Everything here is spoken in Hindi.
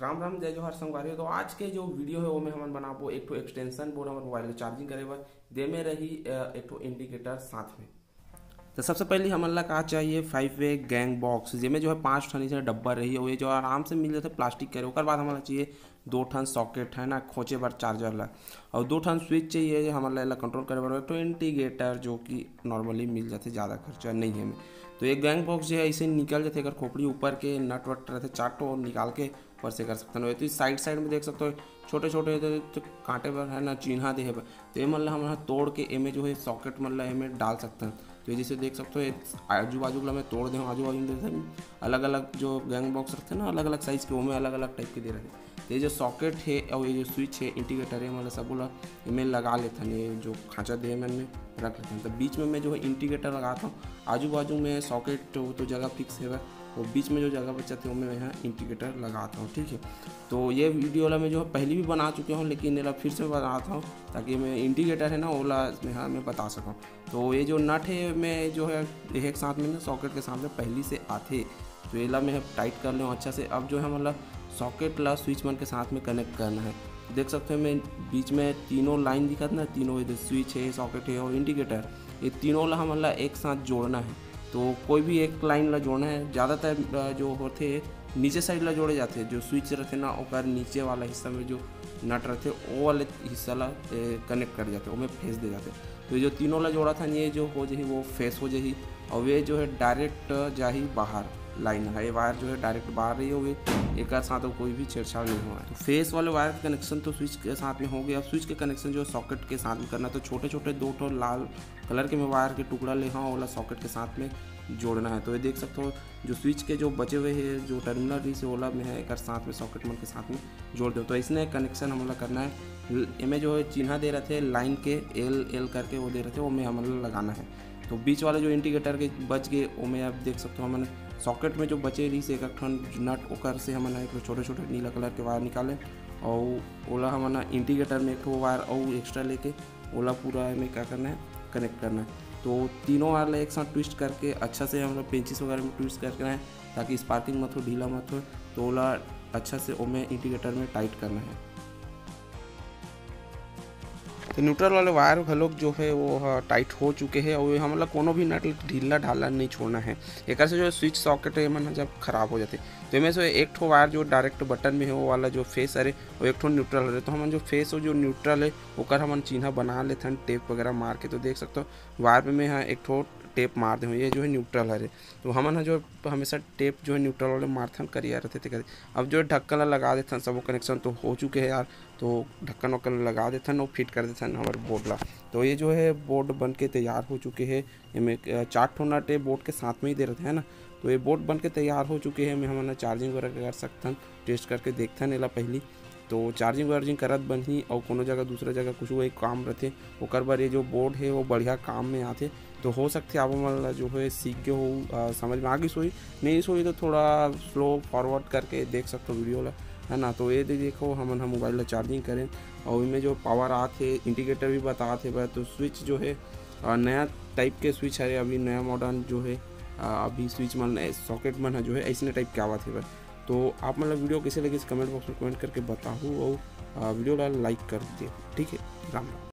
राम राम जय जोहार संगवारी। तो आज के जो वीडियो है वो में हम बनाबो एक ठो एक्सटेंशन बोर्ड हमारे मोबाइल में चार्जिंग करे बर दे में रही एक ठो इंडिकेटर साथ में। तो सबसे पहले हमन ला का चाहिए 5 वे गैंग बॉक्स जेमें जो है 5 ठन से डब्बा रही है जो आराम से मिल जाते प्लास्टिक के। ओकर बाद हमन ला चाहिए 2 ठन सॉकेट है ना खोचे बर चार्जर ला, और 2 ठन स्विच चाहिए हमन ला कंट्रोल करे बर तो इंडिकेटर जो कि नॉर्मली मिल जाते, ज़्यादा खर्चा नहीं है में। तो एक गैंग बॉक्स जो है ऐसे निकल जाते, अगर खोपड़ी ऊपर के नट वट रहते 4 ठो निकाल के ऊपर से कर सकते हैं। तो साइड साइड में देख सकते हो छोटे छोटे तो कांटे पर है ना चिन्हा दे है, तो ये मतलब हम तोड़ के एमे जो है सॉकेट मतलब एमें डाल सकते हैं। तो ये जैसे देख सकते हो आजू बाजू में तोड़ दें, आजू बाजू में अलग अलग जो गैंग बॉक्स रखते हैं ना अलग अलग साइज़ के, वो में अलग अलग टाइप के दे रहे हैं। तो ये जो सॉकेट है और ये जो स्विच है इंडिकेटर है मतलब सब बोला इमें लगा लेते हैं, ये जो खाँचा दे में रख लेते हैं। तो बीच में मैं जो है इंडिकेटर लगाता हूँ, आजू बाजू में सॉकेट तो जगह फिक्स है वो बीच में जो जगह बचाते हैं वो मैं यहाँ इंडिकेटर लगाता हूँ। ठीक है, तो ये वीडियो वाला मैं जो है पहले भी बना चुके हूँ, लेकिन ये फिर से बनाता हूँ ताकि मैं इंडिकेटर है ना ओला यहाँ मैं बता सकूँ। तो ये जो नट है मैं जो है एक साथ में ना सॉकेट के सामने पहले से आते, तो ये ला मैं टाइट कर लूँ अच्छा से। अब जो है मतलब सॉकेट ला स्विच मन के साथ में कनेक्ट करना है। देख सकते हो मैं बीच में तीनों लाइन दिखा ना, तीनों स्विच है सॉकेट है और इंडिकेटर, ये तीनों ला मतलब एक साथ जोड़ना है। तो कोई भी एक लाइन ला जोड़ना है, ज़्यादातर जो होते नीचे साइड ला जोड़े जाते हैं, जो स्विच रहते ना और नीचे वाला हिस्सा में जो नट रहते वो वाले हिस्सा ला कनेक्ट कर जाते, वो में फेस दे जाते। तो जो तीनों ला जोड़ा था ये जो हो जाही वो फेस हो जाही, और वे जो है डायरेक्ट जाही बाहर लाइन है, ये वायर जो है डायरेक्ट बाहर रही होगी, एक साथ तो कोई भी छेड़छाड़ नहीं हुआ है। तो फेस वाले वायर का कनेक्शन तो स्विच के साथ में हो गया। अब स्विच के कनेक्शन जो सॉकेट के साथ में करना, तो छोटे छोटे 2 ठो लाल कलर के में वायर के टुकड़ा ले हाँ वाला सॉकेट के साथ में जोड़ना है। तो ये देख सकते हो जो स्विच के जो बचे हुए हैं जो टर्मिनल रही से ओला में है एक साथ में सॉकेट मन के साथ में जोड़ दो। तो इसने कनेक्शन हमला करना है, इमें जो है चिन्हा दे रहे थे लाइन के एल करके वो दे रहे थे, वो में हमला लगाना है। तो बीच वाले जो इंडिकेटर के बच गए वो में आप देख सकते हो हमने सॉकेट में जो बचे रही से एक ठन नट ओकर से हमने एक छोटे छोटे नीला कलर के वायर निकाले, और ओला हमने इंडिकेटर में एक वायर और एक्स्ट्रा लेके ओला पूरा में क्या करना है कनेक्ट करना है। तो तीनों वायर एक साथ ट्विस्ट करके अच्छा से हम लोग पेंचिस वगैरह में ट्विस्ट करना है ताकि स्पार्किंग मत हो, ढीला मत हो। तो ओला अच्छा से वो में इंडिकेटर में टाइट करना है। तो न्यूट्रल वाले वायर घलोक जो है वो टाइट हो चुके हैं, और हमला कोनो भी नट ढीला ढाला नहीं छोड़ना है। एक से जो स्विच सॉकेट है मन जब खराब हो जाते तो इनमें से एक ठो वायर जो डायरेक्ट बटन में है वो वाला जो फेस अरे वो एक ठो न्यूट्रल है। तो हम जो फेस और जो न्यूट्रल है ओकर हम चिन्ह बना लेते हैं टेप वगैरह मार के। तो देख सकते हो वायर में यहाँ एक ठो टेप मार दे, ये जो है न्यूट्रल है। तो हमन जो हमेशा टेप जो है न्यूट्रल वाले मारथन करिया रहते थे करे। अब जो ढक्कन लगा देते सब कनेक्शन तो हो चुके हैं यार, तो ढक्कन वक्कन लगा देते और फिट कर देते हमारे बोर्ड ला। तो ये जो है बोर्ड बन के तैयार हो चुके हैं, इनमें 4 ठो नट बोर्ड के साथ में ही दे रहे हैं ना। तो ये बोर्ड बन के तैयार हो चुके हैं, हमारा चार्जिंग वगैरह कर सकते हैं, टेस्ट करके देखते हैं पहली। तो चार्जिंग वार्जिंग करत बनी और कोनो जगह दूसरा जगह कुछ वही काम रहते ओकर बार ये जो बोर्ड है वो बढ़िया काम में आते। तो हो सकते आप मतलब जो है सीख के हो समझ में आ गई सोई, नहीं सोई तो थोड़ा स्लो फॉरवर्ड करके देख सकते हो वीडियो ला है ना। तो ये देखो हम मोबाइल ला चार्जिंग करें और इनमें जो पावर आते इंडिकेटर भी बताते। तो स्विच जो है नया टाइप के स्विच है, अभी नया मॉडर्न जो है अभी स्विच मन सॉकेट मन है जो है ऐसे टाइप के आवा थे। तो आप मतलब वीडियो कैसे लगे इस कमेंट बॉक्स में कमेंट करके बताओ, और वीडियो ला लाइक कर दे। ठीक है, राम राम।